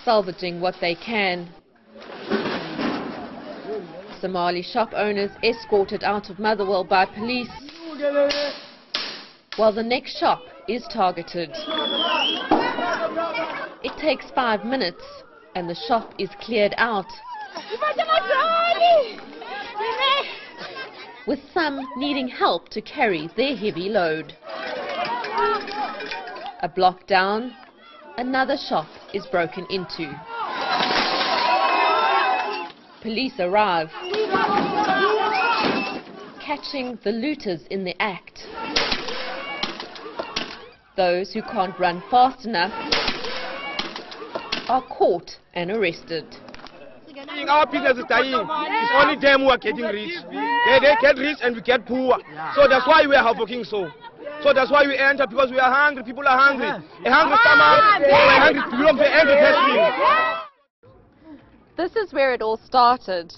salvaging what they can. Somali shop owners escorted out of Motherwell by police, while the next shop is targeted. It takes 5 minutes and the shop is cleared out, with some needing help to carry their heavy load. A block down, another shop is broken into. Police arrive, catching the looters in the act. Those who can't run fast enough are caught and arrested. Our business is dying. It's only them who are getting rich. They get rich and we get poor. So that's why we are havoking so. So that's why we enter, because we are hungry. People are hungry. A hungry stomach, a hungry, we don't pay every person. This is where it all started.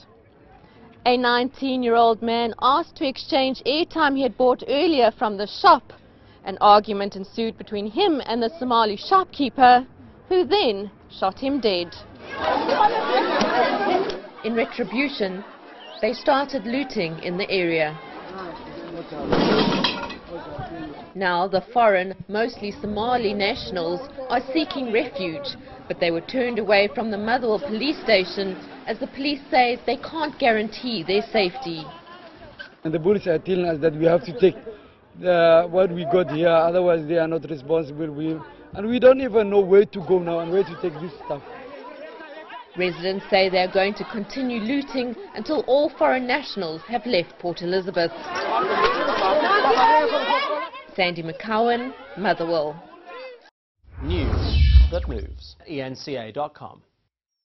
A 19-year-old man asked to exchange airtime he had bought earlier from the shop. An argument ensued between him and the Somali shopkeeper, who then shot him dead. In retribution, they started looting in the area. Now the foreign, mostly Somali nationals are seeking refuge, but they were turned away from the Motherwell police station as the police say they can't guarantee their safety. And the police are telling us that we have to take what we got here, otherwise they are not responsible. And we don't even know where to go now and where to take this stuff. Residents say they are going to continue looting until all foreign nationals have left Port Elizabeth. Sandy McCowan, Motherwell. News that moves. enca.com.